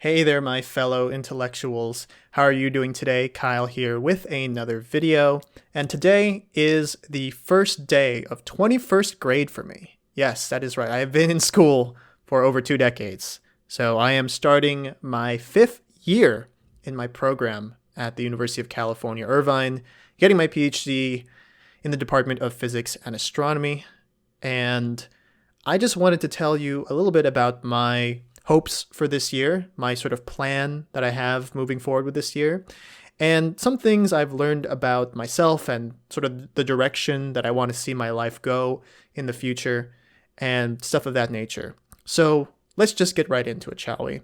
Hey there, my fellow intellectuals. How are you doing today? Kyle here with another video. And today is the first day of 21st grade for me. Yes, that is right. I have been in school for over 2 decades. So I am starting my 5th year in my program at the University of California, Irvine, getting my PhD in the Department of Physics and Astronomy. And I just wanted to tell you a little bit about my hopes for this year, my sort of plan that I have moving forward with this year, and some things I've learned about myself and sort of the direction that I want to see my life go in the future and stuff of that nature. So let's just get right into it, shall we?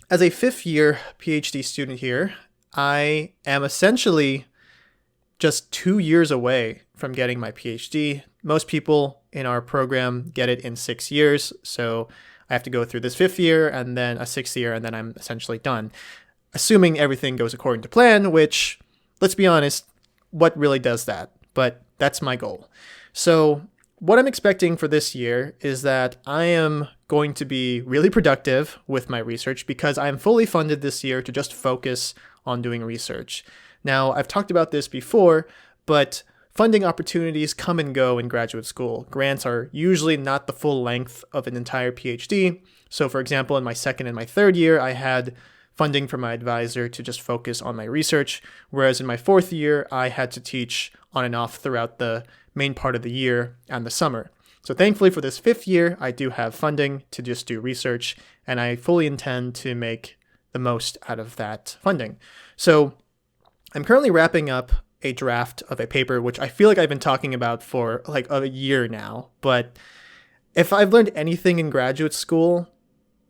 As a 5th year PhD student here, I am essentially just 2 years away from getting my PhD. Most people in our program get it in 6 years, so I have to go through this 5th year and then a 6th year, and then I'm essentially done. Assuming everything goes according to plan, which, let's be honest, what really does that? But that's my goal. So what I'm expecting for this year is that I am going to be really productive with my research because I'm fully funded this year to just focus on doing research. Now, I've talked about this before, but funding opportunities come and go in graduate school. Grants are usually not the full length of an entire PhD. So for example, in my 2nd and my 3rd year, I had funding from my advisor to just focus on my research, whereas in my 4th year, I had to teach on and off throughout the main part of the year and the summer. So thankfully for this 5th year, I do have funding to just do research, and I fully intend to make the most out of that funding. So I'm currently wrapping up a draft of a paper, which I feel like I've been talking about for like a year now. But if I've learned anything in graduate school,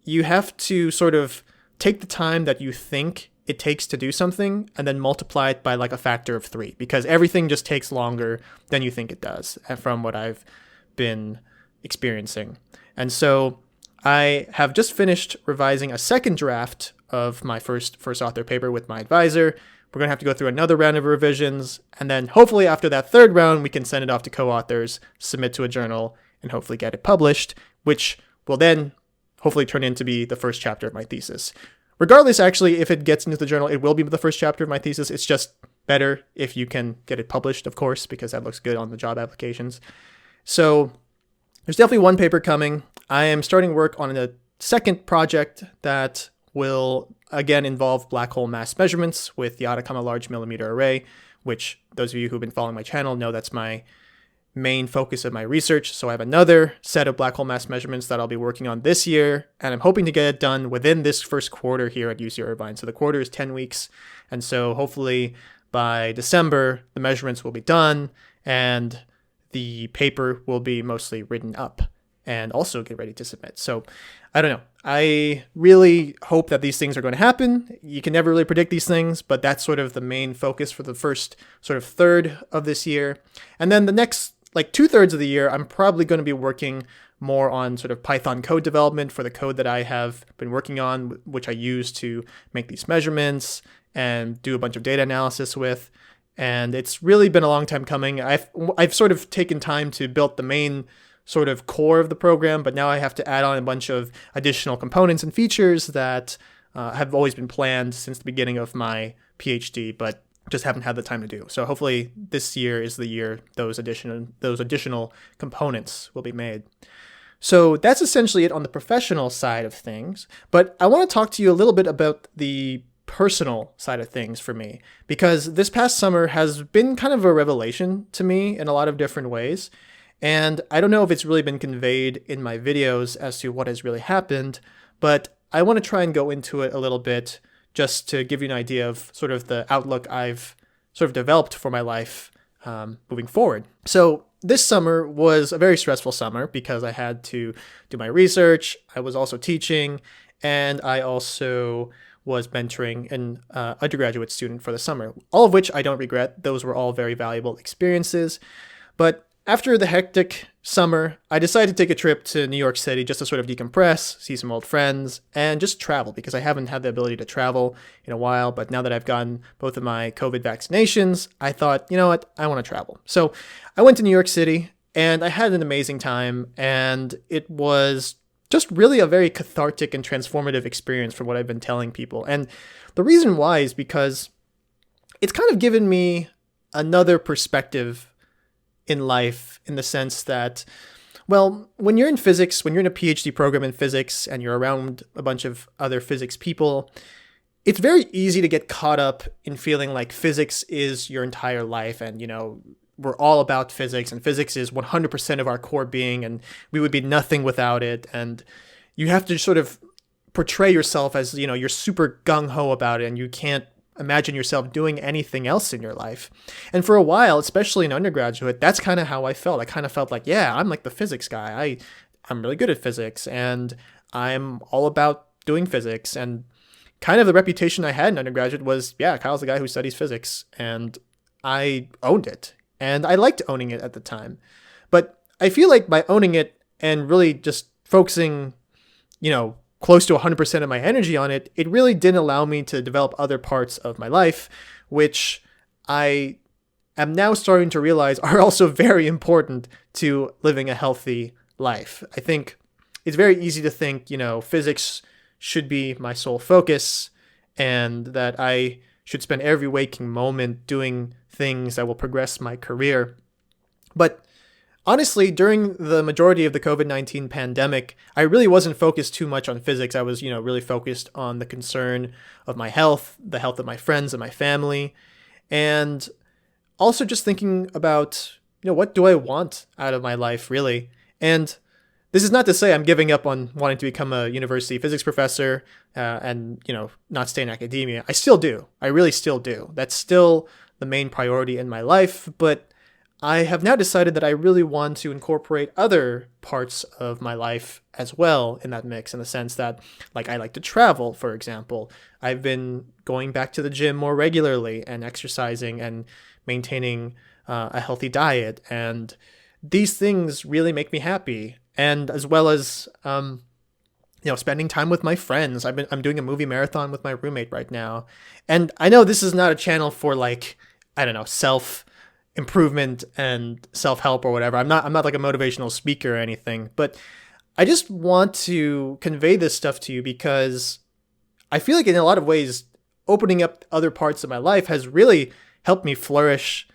you have to sort of take the time that you think it takes to do something and then multiply it by like a factor of 3, because everything just takes longer than you think it does, from what I've been experiencing. And so I have just finished revising a second draft of my first author paper with my advisor. We're going to have to go through another round of revisions, and then hopefully after that 3rd round, we can send it off to co-authors, submit to a journal, and hopefully get it published, which will then hopefully turn into be the first chapter of my thesis. Regardless, actually, if it gets into the journal, it will be the first chapter of my thesis. It's just better if you can get it published, of course, because that looks good on the job applications. So there's definitely one paper coming. I am starting work on a second project that will again involve black hole mass measurements with the Atacama Large Millimeter Array, which those of you who've been following my channel know that's my main focus of my research. So I have another set of black hole mass measurements that I'll be working on this year, and I'm hoping to get it done within this first quarter here at UC Irvine. So the quarter is 10 weeks, and so hopefully by December, the measurements will be done, and the paper will be mostly written up and also get ready to submit. So I don't know. I really hope that these things are going to happen. You can never really predict these things, but that's sort of the main focus for the first sort of third of this year. And then the next like 2/3 of the year, I'm probably going to be working more on sort of Python code development for the code that I have been working on, which I use to make these measurements and do a bunch of data analysis with. And it's really been a long time coming. I've sort of taken time to build the main sort of core of the program, but now I have to add on a bunch of additional components and features that have always been planned since the beginning of my PhD, but just haven't had the time to do. So hopefully this year is the year those additional components will be made. So that's essentially it on the professional side of things. But I want to talk to you a little bit about the personal side of things for me, because this past summer has been kind of a revelation to me in a lot of different ways. And I don't know if it's really been conveyed in my videos as to what has really happened, but I want to try and go into it a little bit just to give you an idea of sort of the outlook I've sort of developed for my life moving forward. So this summer was a very stressful summer because I had to do my research. I was also teaching, and I also was mentoring an undergraduate student for the summer, all of which I don't regret. Those were all very valuable experiences. But after the hectic summer, I decided to take a trip to New York City just to sort of decompress, see some old friends, and just travel, because I haven't had the ability to travel in a while. But now that I've gotten both of my COVID vaccinations, I thought, you know what, I want to travel. So I went to New York City, and I had an amazing time, and it was just really a very cathartic and transformative experience from what I've been telling people. And the reason why is because it's kind of given me another perspective in life, in the sense that, well, when you're in physics, when you're in a PhD program in physics and you're around a bunch of other physics people, it's very easy to get caught up in feeling like physics is your entire life, and, we're all about physics, and physics is 100% of our core being, and we would be nothing without it. And you have to sort of portray yourself as, you're super gung-ho about it, and you can't imagine yourself doing anything else in your life. And for a while, especially in undergraduate, that's kind of how I felt. I kind of felt like, yeah, I'm like the physics guy. I'm really good at physics, and I'm all about doing physics. And kind of the reputation I had in undergraduate was, yeah, Kyle's the guy who studies physics, and I owned it. And I liked owning it at the time. But I feel like by owning it and really just focusing, close to 100% of my energy on it, it really didn't allow me to develop other parts of my life, which I am now starting to realize are also very important to living a healthy life. I think it's very easy to think, physics should be my sole focus, and that I should spend every waking moment doing things that will progress my career. But honestly, during the majority of the COVID-19 pandemic, I really wasn't focused too much on physics. I was, really focused on the concern of my health, the health of my friends and my family, and also just thinking about, what do I want out of my life, really? And this is not to say I'm giving up on wanting to become a university physics professor and, not stay in academia. I still do. I really still do. That's still the main priority in my life. But I have now decided that I really want to incorporate other parts of my life as well in that mix, in the sense that, like, I like to travel, for example. I've been going back to the gym more regularly and exercising and maintaining a healthy diet. And these things really make me happy. And as well as, spending time with my friends. I'm doing a movie marathon with my roommate right now. And I know this is not a channel for, like, I don't know, self-improvement and self-help or whatever. I'm not like a motivational speaker or anything, but I just want to convey this stuff to you because I feel like in a lot of ways, opening up other parts of my life has really helped me flourish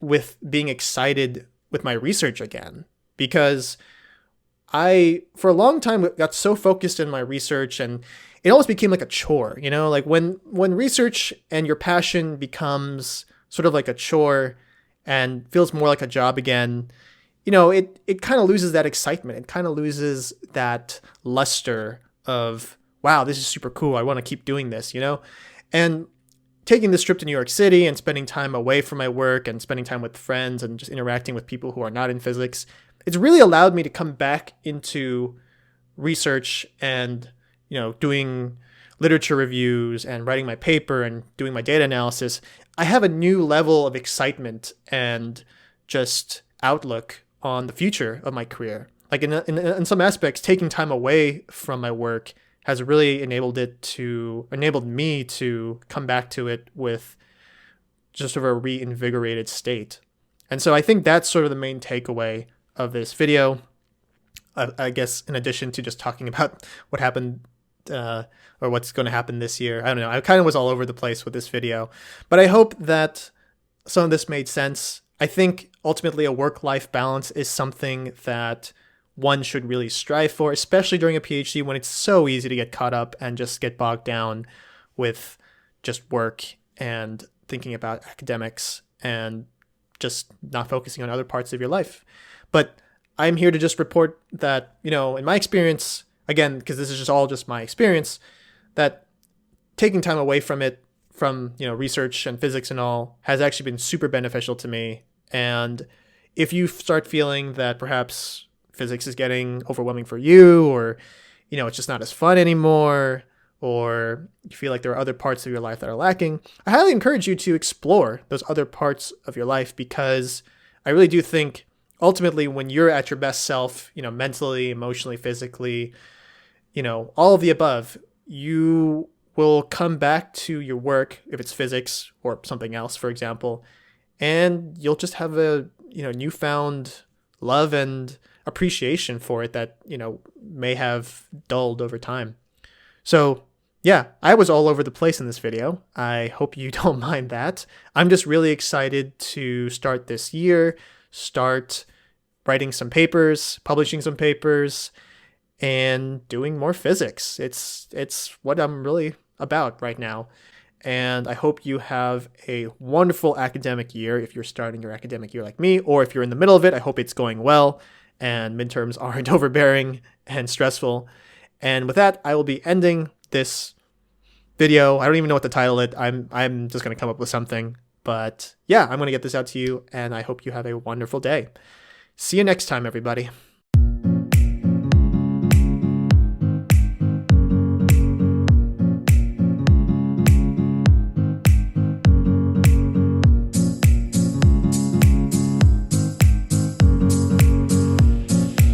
with being excited with my research again. Because I, for a long time, got so focused in my research, and it almost became like a chore, like when research and your passion becomes sort of like a chore and feels more like a job again, it kind of loses that excitement. It kind of loses that luster of, wow, this is super cool. I want to keep doing this, And taking this trip to New York City and spending time away from my work and spending time with friends and just interacting with people who are not in physics, it's really allowed me to come back into research and, doing literature reviews and writing my paper and doing my data analysis. I have a new level of excitement and just outlook on the future of my career. Like in some aspects, taking time away from my work has really enabled me to come back to it with just sort of a reinvigorated state. And so I think that's sort of the main takeaway of this video. I guess in addition to just talking about what happened or what's going to happen this year. I don't know. I kind of was all over the place with this video, but I hope that some of this made sense. I think ultimately a work-life balance is something that one should really strive for, especially during a PhD when it's so easy to get caught up and just get bogged down with just work and thinking about academics and just not focusing on other parts of your life. But I'm here to just report that, in my experience, again, because this is just all just my experience, that taking time away from it, from, research and physics and all, has actually been super beneficial to me. And if you start feeling that perhaps physics is getting overwhelming for you, or, it's just not as fun anymore, or you feel like there are other parts of your life that are lacking, I highly encourage you to explore those other parts of your life, because I really do think ultimately when you're at your best self, mentally, emotionally, physically, all of the above, you will come back to your work, if it's physics or something else, for example, and you'll just have a, newfound love and appreciation for it that, may have dulled over time. So yeah, I was all over the place in this video. I hope you don't mind that. I'm just really excited to start this year, start writing some papers, publishing some papers, and doing more physics. It's what I'm really about right now. And I hope you have a wonderful academic year if you're starting your academic year like me, or if you're in the middle of it, I hope it's going well and midterms aren't overbearing and stressful. And with that, I will be ending this video. I don't even know what to title it. I'm just going to come up with something. But yeah, I'm going to get this out to you, and I hope you have a wonderful day. See you next time, everybody.